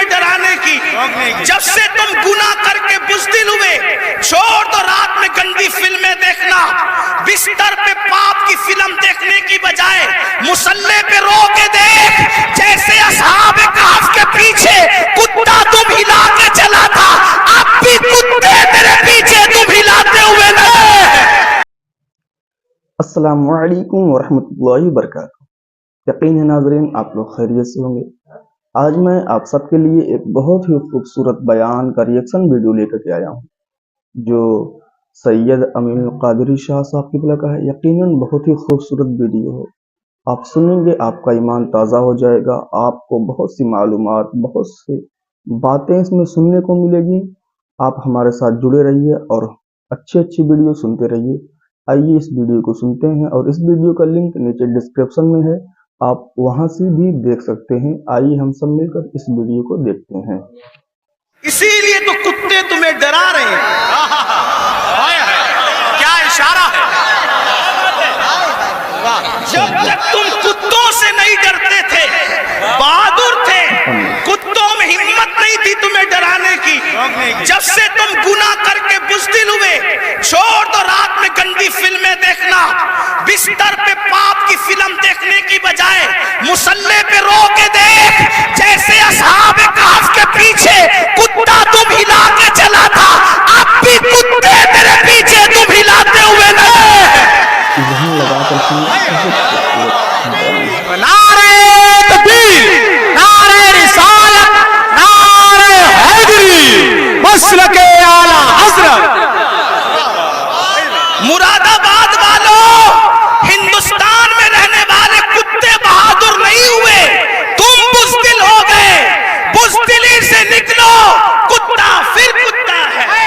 तुम्हें डराने की, जब से तुम गुनाह करके बुज़दिल हुए। छोड़ दो रात में गंदी फिल्में देखना, बिस्तर पे पाप की फिल्म देखने की बजाय मुसल्ले पे रो के देख, जैसे असहाब कहफ के पीछे कुत्ता तुम हिला के चला था, अब भी कुत्ते तेरे पीछे तुम हिलाते हुए न। अस्सलामु अलैकुम वरहमतुल्लाहि वबरकातुहू। यकीन है नाज़रीन आप लोग खैरियत से होंगे। आज मैं आप सबके लिए एक बहुत ही खूबसूरत बयान का रिएक्शन वीडियो लेकर के आया हूँ, जो सैयद अमीनुल क़ादरी शाह साहब की का है। यकीनन बहुत ही खूबसूरत वीडियो है, आप सुनेंगे आपका ईमान ताज़ा हो जाएगा, आपको बहुत सी मालूमात, बहुत सी बातें इसमें सुनने को मिलेगी। आप हमारे साथ जुड़े रहिए और अच्छी अच्छी वीडियो सुनते रहिए। आइए इस वीडियो को सुनते हैं, और इस वीडियो का लिंक नीचे डिस्क्रिप्शन में है, आप वहां से भी देख सकते हैं। आइए हम सब मिलकर इस वीडियो को देखते हैं। इसीलिए तो कुत्ते तुम्हें डरा रहे हैं। क्या इशारा है। जब तक तुम कुत्तों से नहीं डरते थे, बहादुर थे, कुत्तों में हिम्मत नहीं थी तुम्हें डराने की, जब से तुम गुनाह करके बुज़दिल हुए। छोड़ दो रात में गंदी फिल्में देखना, बिस्तर पे पाप की फिल्म देखने की बजाय मुसल्ले पे रो के देख, जैसे असहाब कहफ के पीछे कुत्ता तुम हिला के चला था, अब भी कुत्ते तेरे पीछे तुम हिलाते हुए न। नारे तकबीर, नारे रिसालत, नारे हैदरी, मसलके आला हज़रत। मुरादाबाद वालों, हिंदुस्तान में रहने वाले कुत्ते बहादुर नहीं हुए, तुम बुज़दिल हो गए। बुज़दिली से निकलो, कुत्ता फिर कुत्ता है।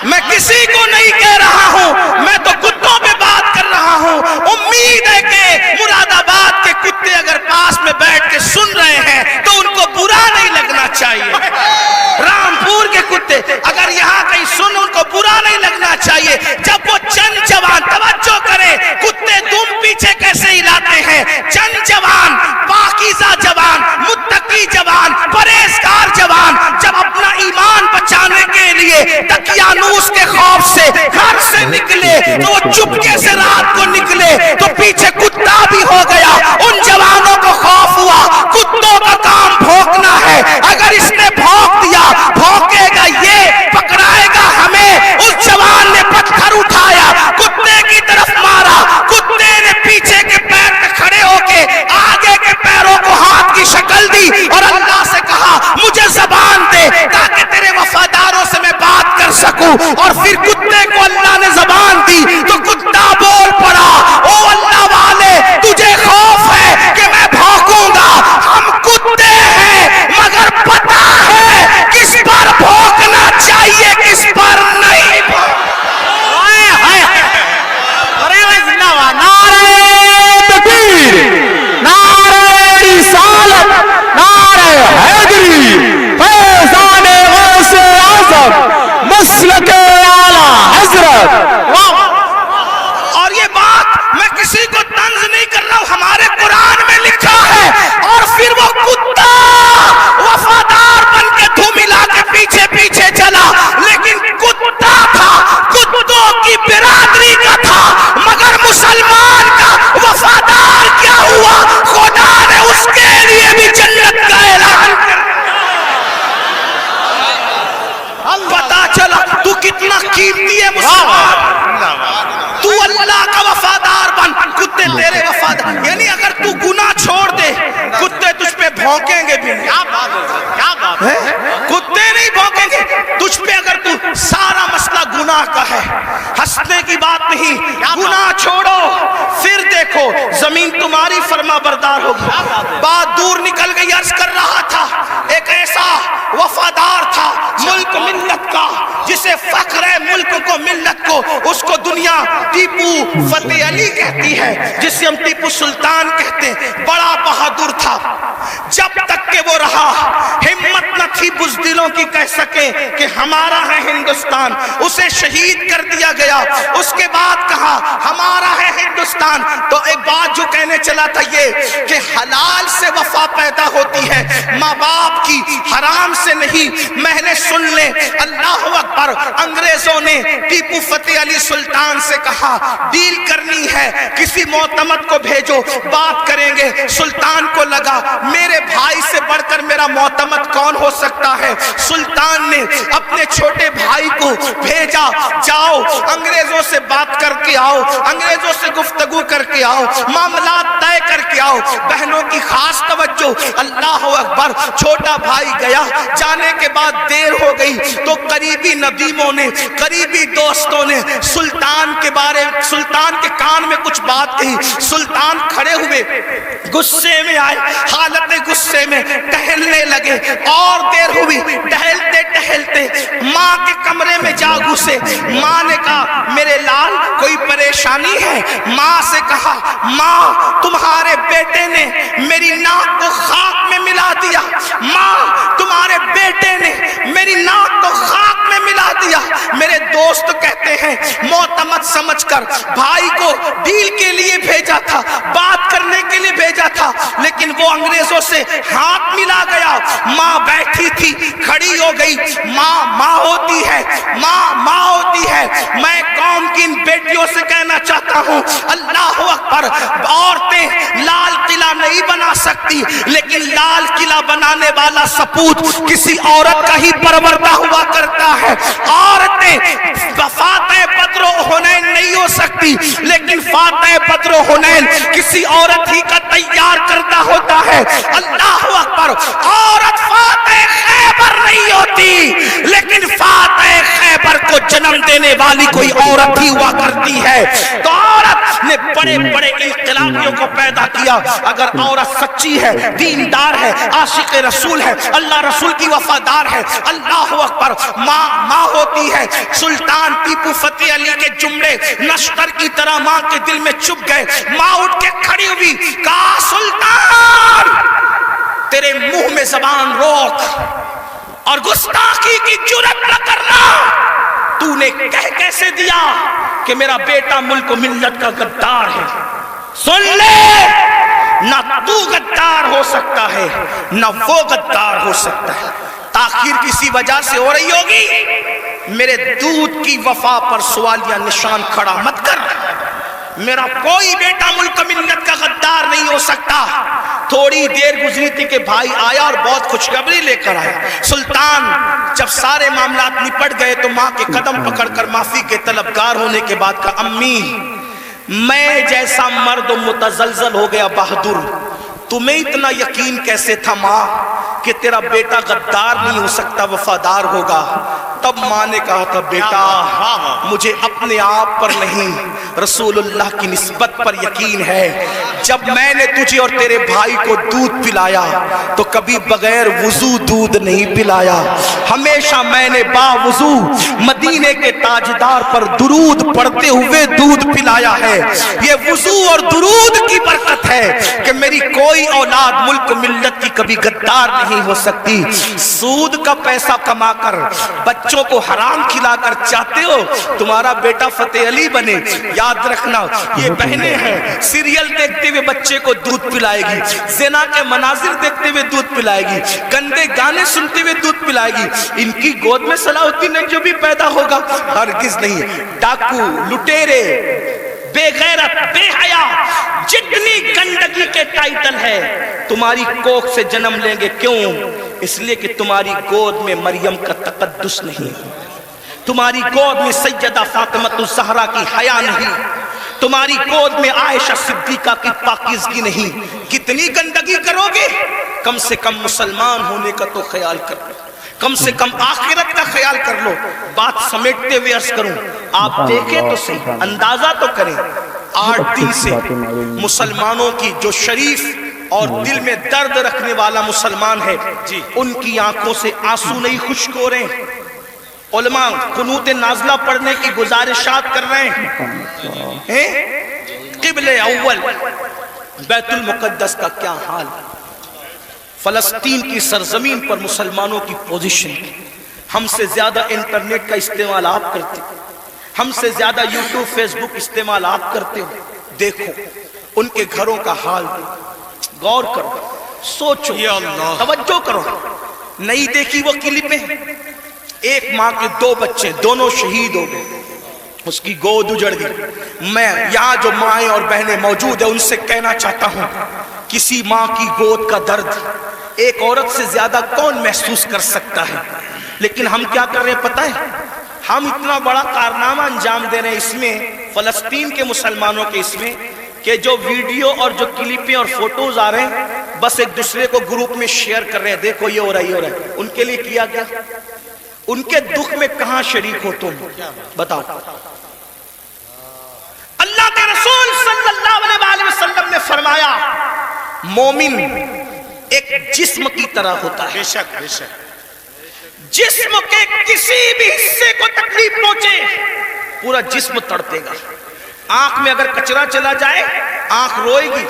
मैं किसी को नहीं कह रहा हूं, मैं तो कुत्तों पे बात कर रहा हूं। उम्मीद है कि मुरादाबाद के कुत्ते अगर पास में बैठ के सुन रहे हैं तो उनको बुरा नहीं लगना चाहिए। रामपुर के कुत्ते अगर यहाँ कहीं सुन, उनको बुरा नहीं लगना चाहिए। जब वो चंद जवान, तवज्जो करें, कुत्ते दुम पीछे कैसे हिलाते हैं। चंद जवान, पाकीज़ा जवान, मुत्तकी जवान, परहेज़गार जवान, जब अपना ईमान बचाने के लिए दकियानूस के खौफ से घर से निकले, तो वो चुपके से रात को निकले, तो पीछे कुत्ता भी हो गया। उन जवानों को खौफ हुआ, कुत्तों का काम भौंकना है, अगर इसने भौंक दिया, भौंकेगा ये, पकड़ाएगा हमें। उस जवान ने पत्थर उठाया, कुत्ते की तरफ मारा, कुत्ते ने पीछे के पैर पे खड़े होके आगे के पैरों को हाथ की शक्ल दी और अल्लाह से कहा मुझे ज़बान दे ताकि तेरे वफादारों से मैं बात कर सकूं। और फिर कुत्ते को अल्लाह ने ज़बान दी तो कुत्ता बोल पड़ा, ओ अल्लाह वाले, तुझे खौफ है कि मैं भौंकूंगा। हम कुत्ते हैं, मगर पता है किस पर भौंकना चाहिए, किस पर नहीं। नारे तकबीर, नारे रिसालत, नारे हैदरी, फैज़ाने गौसे आज़म, मसलके आला हज़रत। और ये बात मैं किसी को तंज नहीं कर रहा हूं, हमारे कुरान में लिखा है। और फिर वो कुत्ता वफादार बन के धूम हिला के पीछे पीछे चला, लेकिन कुत्ता था, कुत्तों की बिरादरी का था, मगर मुसलमान का वफादार क्या हुआ, खुदा ने उसके लिए भी जन्नत का ऐलान कर दिया। पता चला तू कितना कीमती है मुसलमान, तू अल्लाह का वफादार बन, कुत्ते तेरे वफादार। यानी अगर तू गुनाह छोड़ दे, कुत्ते तुझ पे भौंकेंगे भी नहीं। क्या बात है, कुत्ते नहीं भौंकेंगे तुझ पे अगर तू, सारा मसला गुनाह का है, हंसने की बात नहीं। गुनाह छोड़ो, फिर देखो जमीन तुम्हारी फरमा बरदार होगी। बात दूर निकल गई, अर्ज कर रहा था, एक ऐसा वफादार था मुल्क मिल्लत का, जिसे फख्र है मुल्क को, मिल्लत को, उसको दुनिया टीपू फतेह अली कहती है, जिसे हम टीपू सुल्तान कहते हैं। बड़ा बहादुर था, जब तक के वो रहा हिम्मत न ताकत थी बुज़दिलों की कह सके कि हमारा है हिंदुस्तान। उसे शहीद कर दिया गया, उसके बाद कहा हमारा है हिंदुस्तान। तो एक बात जो कहने चला था ये कि हलाल से वफा पैदा होती है, माँ बाप की, हराम से नहीं। मैंने सुन ले, अल्लाह अकबर। अंग्रेजों ने टीपू फतेह अली सुल्तान से कहा डील करनी है, किसी मोतमद को भेजो, बात करेंगे। सुल्तान को लगा मेरे भाई से बढ़कर मेरा मोतमद कौन हो सकता है। सुल्तान ने अपने छोटे भाई को भेजा, जाओ अंग्रेजों से बात करके आओ, अंग्रेजों से गुफ्तगू करके आओ, मामला तय करके आओ। बहनों की खास तवज्जो, अल्लाह अकबर। छोटा भाई गया, जाने के बाद देर हो गई तो करीबी नदीमों ने, करीबी दोस्तों ने सुल्तान के कान में कुछ बात कही। सुल्तान खड़े हुए, गुस्से में आए, हालत गुस्से में टहलने लगे। और देर हुई, टहलते टहलते माँ के कमरे में जा घुसे। माँ ने कहा मेरे लाल कोई परेशानी है। माँ से कहा माँ तुम्हारे बेटे ने मेरी नाक को खाक में मिला दिया। माँ तुम्हारे बेटे ने मेरी नाक को खाक में मिला दिया। मेरे दोस्त कहते हैं मोतमद समझकर भाई को डील के लिए भेजा था, बात करने के लिए भेजा था, लेकिन वो अंग्रेजों से हाथ मिला गया। माँ बैठी थी, खड़ी हो गई। माँ होती है, माँ होती है। मैं कौम की इन बेटियों से कहना चाहता हूँ, अल्लाह अकबर। औरतें लाल किला नहीं बना सकती, लेकिन लाल किला बनाने वाला सपूत किसी औरत का ही परवरदा हुआ करता है। औरतें फातेह बद्र हुनैन नहीं हो सकती, लेकिन फातेह बद्र हुनैन किसी औरत ही का तैयार करता होता है। अल्लाह अकबर। औरत फातेह खैबर नहीं होती, लेकिन फातेह खैबर को जन्म देने वाली कोई औरत ही हुआ करती है। तो औरत ने बड़े बड़े इनकलाबियों को पैदा किया। अगर औरत सच्ची है, दीनदार है, आशिक रसूल है, अल्लाह रसूल की वफादार है, अल्लाह अकबर। माँ होती है। सुल्तान टीपू फतेह अली के जुमले नश्तर की तरह माँ के दिल में चुभ गए। माँ उठ के खड़ी हुई, कहा सुल्तान तेरे मुंह में जबान रोक और गुस्ताखी की जुर्रत न करना। तूने कह कैसे दिया कि मेरा बेटा मुल्क मिल्लत का गद्दार है। सुन ले, ना तू गद्दार हो सकता है, ना वो गद्दार हो सकता है। ताखीर किसी वजह से हो रही होगी, मेरे दूध की वफा पर सवालिया निशान खड़ा मत कर। मेरा कोई बेटा मुल्क मिल्लत का गद्दार नहीं हो सकता। थोड़ी देर गुजरी थी कि भाई आया और बहुत खुशखबरी लेकर आया। सुल्तान जब सारे मामलात निपट गए तो माँ के कदम पकड़कर माफी के तलबगार होने के बाद कहा अम्मी मैं जैसा मर्द मुतजलजल हो गया बहादुर, तुम्हें इतना यकीन कैसे था माँ कि तेरा बेटा गद्दार नहीं हो सकता, वफादार होगा। तब माँ ने कहा था बेटा मुझे अपने आप पर नहीं रसूलुल्लाह की निस्बत पर यकीन है। जब मैंने तुझे और तेरे भाई को दूध पिलाया तो कभी बगैर वुजू दूध नहीं पिलाया। हमेशा मैंने बावुजू मदीने के ताजदार पर दुरूद पढ़ते हुए दूध पिलाया है। ये वुजू और दुरूद की बरकत है कि मेरी कोई औलाद मुल्क मिल्लत की कभी गद्दार नहीं हो सकती। सूद का पैसा कमाकर बच्चों को हराम खिलाकर चाहते हो तुम्हारा बेटा फतेह अली बने। याद रखना ये बहनें हैं, सीरियल देखते हुए बच्चे को दूध पिलाएगी, ज़िना के मनाजिर देखते हुए दूध पिलाएगी, गंदे गाने सुनते हुए दूध पिलाएगी। इनकी गोद में सलाहुद्दीन जो भी पैदा होगा हरगिज नहीं। डाकू, लुटेरे, बेगैरत, बेहया, जितनी गंदगी के टाइटल है तुम्हारी कोख से जन्म लेंगे। क्यों? इसलिए कि तुम्हारी गोद में मरियम का तकद्दुस नहीं, तुम्हारी गोद में सैयदा फातिमतुज़ ज़हरा की हया नहीं, तुम्हारी गोद में आयशा सिद्दीका की पाकीज़गी नहीं। कितनी गंदगी करोगे? कम से कम मुसलमान होने का तो ख्याल कर लो, कम से कम आखिरत का ख्याल कर लो। बात समेटते हुए अर्ज करूं, आप देखें तो सही, अंदाजा तो करें। 8 दिन से मुसलमानों की जो शरीफ और दिल में दर्द रखने वाला मुसलमान है जी, उनकी आंखों से आंसू नहीं खुश्क हो रहे। उलमा कुनूत नाज़िला पढ़ने की गुजारिशात कर रहे हैं। क़िबले अव्वल बैतुल मुक़द्दस का क्या हाल। فلسطین کی سرزمین پر مسلمانوں کی پوزیشن کی. ہم سے زیادہ انٹرنیٹ کا استعمال آپ کرتے ہو, ہم سے زیادہ یوٹیوب فیس بک استعمال آپ کرتے ہو. دیکھو ان کے گھروں کا حال, غور کرو, سوچو, توجہ کرو. نہیں دیکھی وہ کلپیں؟ ایک ماں کے 2 بچے, دونوں شہید ہو گئے, اس کی گود اجڑ گئی. میں یہاں جو مائیں اور بہنیں موجود ہیں ان سے کہنا چاہتا ہوں, کسی ماں کی گود کا درد ایک عورت سے زیادہ کون محسوس کر سکتا ہے؟ لیکن ہم کیا کر رہے ہیں پتہ ہے؟ ہم اتنا بڑا کارنامہ انجام دے رہے ہیں اس میں, فلسطین کے مسلمانوں کے اس میں, کہ جو ویڈیو اور جو کلپیں اور فوٹوز آ رہے ہیں بس ایک دوسرے کو گروپ میں شیئر کر رہے ہیں, دیکھو یہ ہو رہا ہے, یہ ہو رہا ہے. ان کے لیے کیا گیا؟ ان کے دکھ میں کہاں شریک ہو تم؟ بتاؤ. اللہ کے رسول صلی اللہ علیہ وسلم نے فرمایا مومن ایک جسم کی طرح ہوتا ہے. بے شک بے شک. جسم کے کسی بھی حصے کو تکلیف پہنچے پورا جسم تڑپے گا. آنکھ میں اگر کچرا چلا جائے آنکھ روئے گی,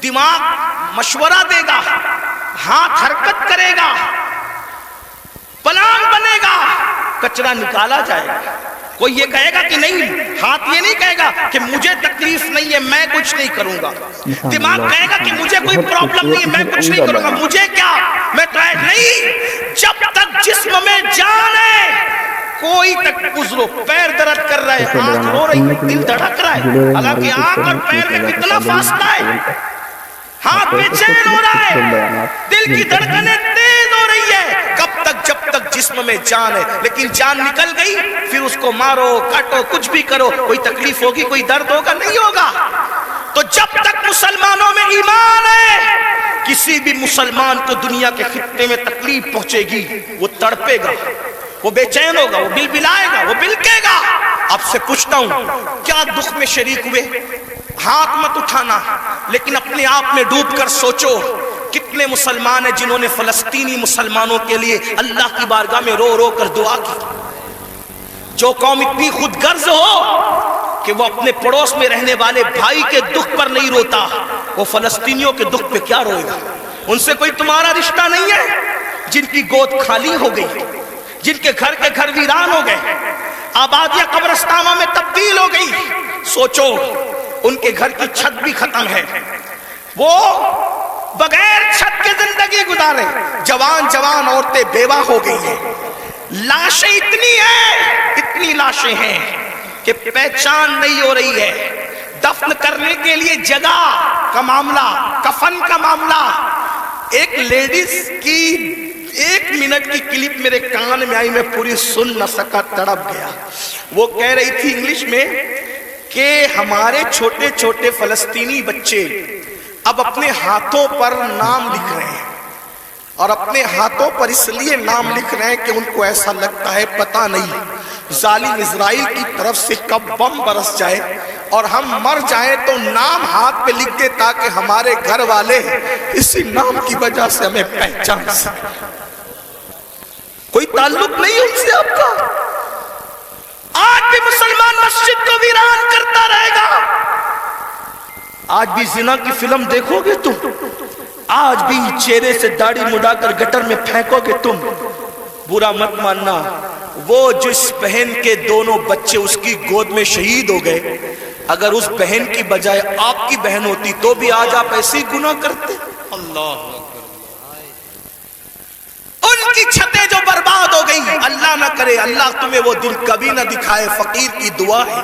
دماغ مشورہ دے گا, ہاتھ حرکت کرے گا, پلان بنے گا, کچرا نکالا جائے گا. کوئی یہ کہے گا کہ نہیں, ہاتھ یہ نہیں کہے گا کہ مجھے تکلیف نہیں ہے میں کچھ نہیں کروں گا. دماغ کہے گا کہ مجھے کوئی پرابلم نہیں ہے میں کچھ نہیں کروں گا, مجھے کیا, میں تو نہیں. جب تک جسم میں جان ہے کوئی تک گزرو, پیر درد کر رہا ہے, آنکھ رو رہی ہے, دل دھڑک رہا ہے, حالانکہ آنکھ اور پیر میں کتنا فاصلہ ہے, ہاتھ بے چین ہو رہا ہے, دل کی دھڑکنیں تیز ہو رہی ہے, کب تک؟ جب تک جسم میں جان ہے. لیکن جان نکل گئی پھر اس کو مارو کاٹو کچھ بھی کرو, کوئی تکلیف ہوگی, کوئی درد ہوگا, نہیں ہوگا. تو جب تک مسلمانوں میں ایمان ہے کسی بھی مسلمان کو دنیا کے خطے میں تکلیف پہنچے گی وہ تڑپے گا, وہ بے چین ہوگا, وہ بلبلائے گا, وہ بلکے گا. آپ سے پوچھتا ہوں کیا دکھ میں شریک ہوئے؟ ہاتھ مت اٹھانا, لیکن اپنے آپ میں ڈوب کر سوچو کتنے مسلمان ہیں جنہوں نے فلسطینی مسلمانوں کے لیے اللہ کی بارگاہ میں رو رو کر دعا کی. جو قوم اتنی خود غرض ہو کہ وہ اپنے پڑوس میں رہنے والے بھائی کے دکھ پر نہیں روتا, وہ فلسطینیوں کے دکھ پہ کیا روئے گا؟ ان سے کوئی تمہارا رشتہ نہیں ہے. جن کی گود خالی ہو گئی, جن کے گھر ویران ہو گئے, آبادیاں قبرستانوں میں تبدیل ہو گئی, سوچو ان کے گھر کی چھت بھی ختم ہے, وہ بغیر چھت کے زندگی گزارے. جوان جوان عورتیں بیوہ ہو گئی ہیں, لاشیں اتنی لاشیں ہیں کہ پہچان نہیں ہو رہی ہے. دفن کرنے کے لیے جگہ کا معاملہ, کفن کا معاملہ. ایک لیڈیز کی 1 منٹ کی کلپ میرے کان میں آئی, میں پوری سن نہ سکا, تڑپ گیا. وہ کہہ رہی تھی انگلش میں کہ ہمارے چھوٹے چھوٹے فلسطینی بچے اب اپنے ہاتھوں پر نام لکھ رہے ہیں, اور اپنے ہاتھوں پر اس لیے نام لکھ رہے ہیں کہ ان کو ایسا لگتا ہے پتہ نہیں ظالم اسرائیل کی طرف سے کب بم برس جائے اور ہم مر جائیں تو نام ہاتھ پہ لکھ دے تاکہ ہمارے گھر والے اسی نام کی وجہ سے ہمیں پہچان سکیں. کوئی تعلق نہیں ان سے آپ کا. آج بھی مسلمان مسجد کو ویران کرتا رہے گا. آج بھی زنا کی فلم دیکھو گے تم, آج بھی چہرے سے داڑھی مڈا کر گٹر میں پھینکو گے تم. برا مت ماننا, وہ جس بہن کے 2 بچے اس کی گود میں شہید ہو گئے, اگر اس بہن کی بجائے آپ کی بہن ہوتی تو بھی آج آپ ایسے ہی گناہ کرتے. اللہ ان کی چھتیں جو برباد ہو گئی, اللہ نہ کرے, اللہ تمہیں وہ دن کبھی نہ دکھائے, فقیر کی دعا ہے.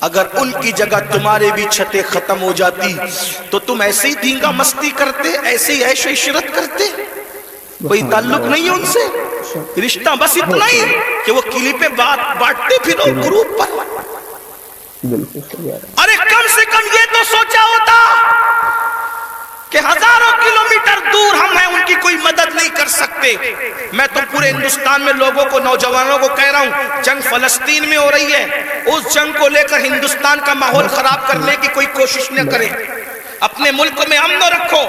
اگر ان کی جگہ تمہارے بھی چھتیں ختم ہو جاتی تو تم ایسے ہی دینگا مستی کرتے, ایسے ہی عیش و عشرت کرتے. کوئی تعلق نہیں ان سے, رشتہ بس اتنا ہی کہ وہ کلپیں بانٹتے پھرو گروپ پر. ارے کم سے کم یہ تو سوچا ہوتا کہ ہزاروں کلومیٹر دور ہم ہیں, ان کی کوئی مدد نہیں کر سکتے. میں تو پورے ہندوستان میں لوگوں کو, نوجوانوں کو کہہ رہا ہوں, جنگ فلسطین میں ہو رہی ہے, اس جنگ کو لے کر ہندوستان کا ماحول خراب کرنے کی کوئی کوشش نہ کریں. اپنے ملک میں امن رکھو,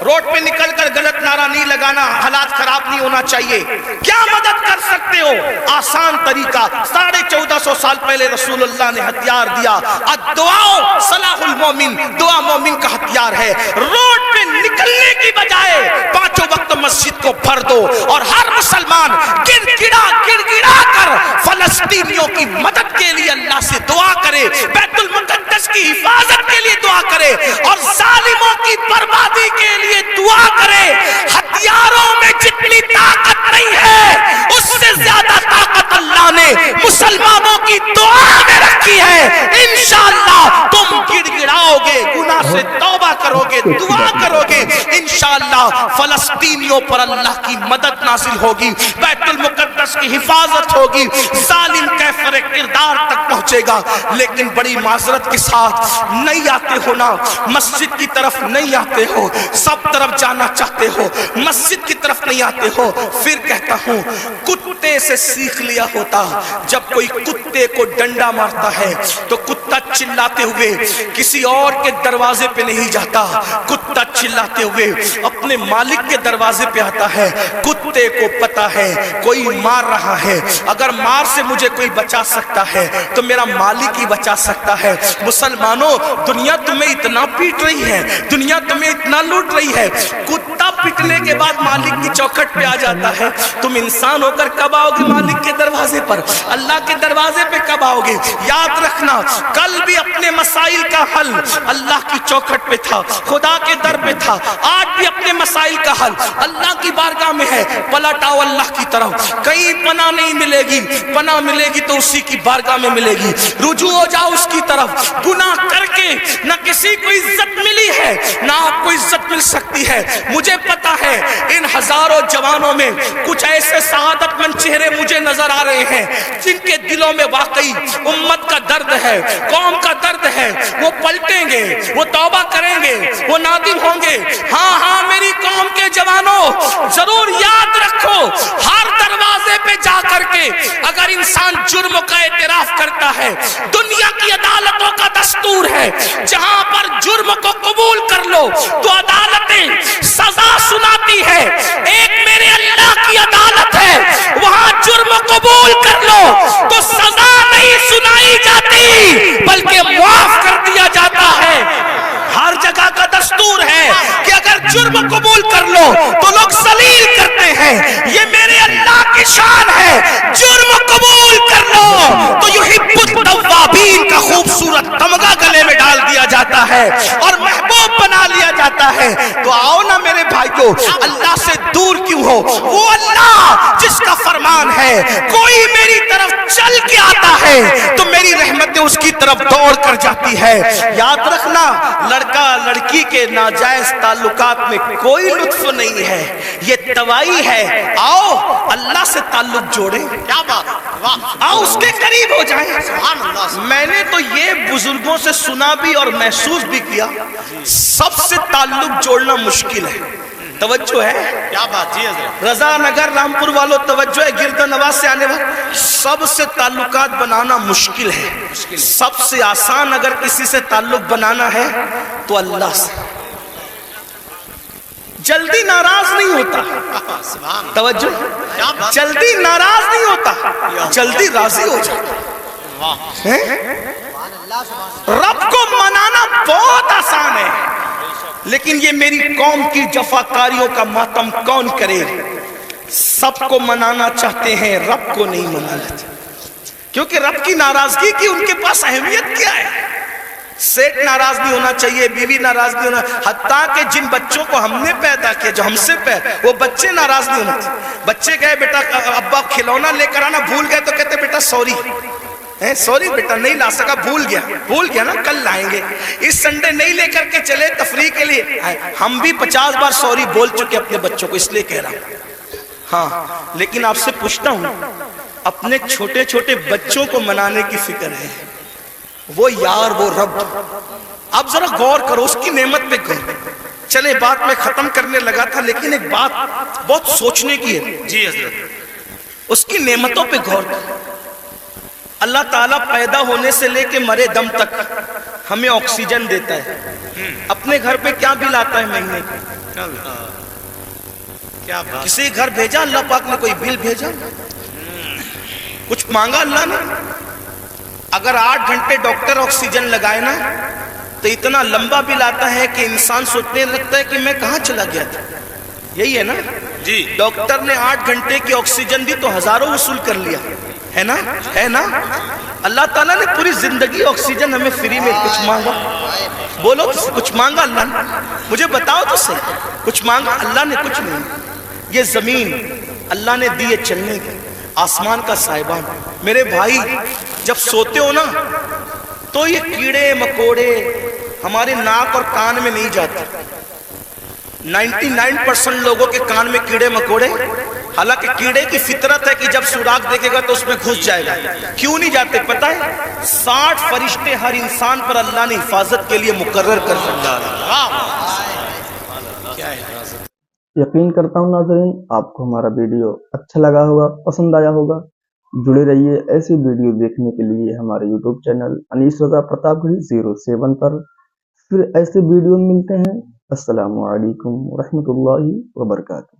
روڈ پہ نکل کر غلط نعرہ نہیں لگانا, حالات خراب نہیں ہونا چاہیے. کیا مدد کر سکتے ہو؟ آسان طریقہ, 1450 سال پہلے رسول اللہ نے ہتھیار دیا, الدعاء صلاح المومن, دعا مومن کا ہتھیار ہے. روڈ پہ نکل निकलने की बजाय 5 वक्त मस्जिद को भर दो और हर मुसलमान गिड़गिड़ा कर फलस्तीनियों की मदद के लिए अल्लाह से दुआ करे, बैतुल मुकद्दस की हिफाजत के लिए दुआ करे और जालिमों की बर्बादी के लिए दुआ करे। हथियारों में जितनी ताकत नहीं है उससे ज्यादा ताकत अल्लाह ने मुसलमानों की दुआ में रखी है। इंशाअल्लाह तुम गिड़गिड़ाओगे, गुनाह से तौबा करोगे, दुआ करोगे, इंशाअल्लाह फलस्तीनियों पर अल्लाह की मदद नाजिल होगी, बैतुल मुकद्दस की हिफाजत होगी, जालिम कैफर किरदार तक पहुंचेगा। लेकिन बड़ी माजरत के साथ नहीं आते हो ना, मस्जिद की तरफ नहीं आते हो, सब तरफ जाना चाहते हो, मस्जिद की तरफ नहीं आते हो। फिर कहता हूं कुत्ते से सीख लिया होता, जब कोई कुत्ते को डंडा मारता है तो कुत्ता चिल्लाते हुए किसी और के दरवाजे पे नहीं जाता, कुत्ता चिल्लाते हुए अपने मालिक के दरवाजे पे आता है। कुत्ते को पता है कोई मार रहा है, अगर मार से मुझे कोई बचा सकता है तो मेरा मालिक ही बचा सकता है। मुसलमानों, दुनिया तुम्हें इतना पीट रही है, दुनिया तुम्हें इतना लूट रही है, कुत्ता पिटने के बाद मालिक की चौखट पे आ जाता है। तुम इंसान होकर कब आओगे मालिक के दरवाजे पर, अल्लाह के दरवाजे पे कब आओगे? याद रखना, कल भी अपने मसाइल का हल अल्लाह की चौखट पे था, खुदा के दर पे था, आज भी अपने मसाइल का हल अल्लाह की बारगाह में है। पलट आओ अल्लाह की तरफ, कहीं पनाह नहीं मिलेगी, पनाह मिलेगी तो उसी की बारगाह में मिलेगी। रुजू हो जाओ उसकी तरफ। गुनाह करके न किसी को इज्जत मिली है ना आपको इज्जत मिल सकती है। मुझे पता है इन हजारों जवानों में कुछ ऐसे सआदतमंद चेहरे मुझे नजर आ रहे हैं जिनके दिलों में वाकई उम्मत का दर्द है, कौम का दर्द है। वो पलटेंगे, वो तौबा करेंगे, वो नादिम होंगे। हाँ हाँ मेरी कौम के जवानों, जरूर याद रखो, हर दरवाजे पे जा करके अगर इंसान जुर्म का एतराफ करता है, दुनिया की अदालतों का दस्तूर है, जहां पर जुर्म को कबूल कर लो तो अदालतें सजा सुनाती है। एक मेरे अल्लाह की अदालत है, वहां जुर्म कबूल कर लो तो सजा नहीं सुनाई जाती बल्कि माफ कर दिया जाता है। हर जगह का दस्तूर है कि अगर जुर्म कबूल कर लो तो लोग सलील करते हैं। ये मेरे अल्लाह की शान है, जुर्म कबूल कर लो तो युहिब्बुत तव्वाबीन का खूबसूरत तमगा गले में डाल दिया जाता है और महबूब बना लिया जाता है। तो आओ ना मेरे भाइयों, अल्लाह से दूर क्यों हो? वो अल्लाह जिसका फरमान है कोई मेरी तरफ चल के आता है तो मेरी रहमतें उसकी तरफ दौड़ कर जाती है। याद रखना, लड़का लड़की के नाजायज ताल्लुकात में कोई लुत्फ नहीं है, ये तवाई है। आओ अल्लाह से ताल्लुक जोड़े, क्या बात, वाह, आओ उसके करीब हो जाए। मैंने तो ये बुजुर्गों से सुना भी और महसूस भी किया, सबसे ताल्लुक जोड़ना मुश्किल है। तवज्जो है, क्या बात जी हज़रत। रजा नगर रामपुर वालों तवज्जो है, गिरद नवाज से आने वाले सबसे ताल्लुकात बनाना मुश्किल है। सबसे आसान अगर किसी से ताल्लुक बनाना है तो अल्लाह से। जल्दी नाराज नहीं होता, तवज्जो, जल्दी नाराज नहीं होता, जल्दी राजी हो जाता। रब को मनाना बहुत आसान है, लेकिन ये मेरी कौम की जफाकारियों का मातम कौन करे? सबको मनाना चाहते हैं, रब को नहीं मनाना चाहते, क्योंकि रब की नाराजगी की उनके पास अहमियत क्या है? सेठ नाराज नहीं होना चाहिए, बीवी नाराज नहीं होना, हत्ता के जिन बच्चों को हमने पैदा किया, जो हमसे वो बच्चे नाराज नहीं होना चाहिए। बच्चे गए बेटा अब्बा खिलौना लेकर आना, भूल गए तो कहते बेटा सॉरी, सॉरी बेटा नहीं ला सका, भूल गया ना, कल लाएंगे। इस संडे नहीं लेकर के चले तफरीह के लिए, हम भी 50 बार सॉरी बोल चुके अपने बच्चों को, इसलिए कह रहा हूं। हाँ, लेकिन आपसे पूछता हूं, अपने छोटे छोटे बच्चों को मनाने की फिक्र है, वो यार वो रब, आप जरा गौर करो उसकी नेमत पे गौर। चले बात में खत्म करने लगा था, लेकिन एक बात बहुत सोचने की है जी हज़रत, उसकी नेमतों पे गौर करो। अल्लाह ताला पैदा होने से लेके मरे दम तक हमें ऑक्सीजन देता है। अपने घर पे क्या बिल आता है महीने का? क्या बात? किसी घर भेजा अल्लाह पाक ने, कोई बिल भेजा? कुछ मांगा अल्लाह ने? अगर 8 घंटे डॉक्टर ऑक्सीजन लगाए ना تو اتنا لمبا بل آتا ہے کہ انسان سوچنے لگتا ہے کہ میں کہاں چلا گیا تھا. یہی ہے نا جی. ڈاکٹر نے 8 گھنٹے کی آکسیجن دی تو ہزاروں وصول کر لیا ہے نا, ہے نا. اللہ تعالیٰ نے پوری زندگی آکسیجن ہمیں فری میں. کچھ مانگا؟ بولو کچھ مانگا اللہ نے؟ مجھے بتاؤ تو صحیح, کچھ مانگا اللہ نے؟ کچھ نہیں. یہ زمین اللہ نے دی ہے چلنے کی, آسمان کا سائبان. میرے بھائی جب سوتے ہو نا تو یہ کیڑے مکوڑے ہمارے ناک اور کان میں نہیں جاتے. 99% لوگوں کے کان میں کیڑے مکوڑے, حالانکہ کیڑے کی فطرت ہے کہ جب سوراخ دیکھے گا تو اس میں گھس جائے گا. کیوں نہیں جاتے پتہ ہے؟ 60 فرشتے ہر انسان پر اللہ نے حفاظت کے لیے مقرر کر رکھا ہے. یقین کرتا ہوں ناظرین آپ کو ہمارا ویڈیو اچھا لگا ہوگا, پسند آیا ہوگا. جڑے رہیے ایسی ویڈیو دیکھنے کے لیے ہمارے یوٹیوب چینل انیس رضا پرتاپ گڑھی 07 پر. پھر ایسے ویڈیو ملتے ہیں. السلام علیکم ورحمۃ اللہ وبرکاتہ.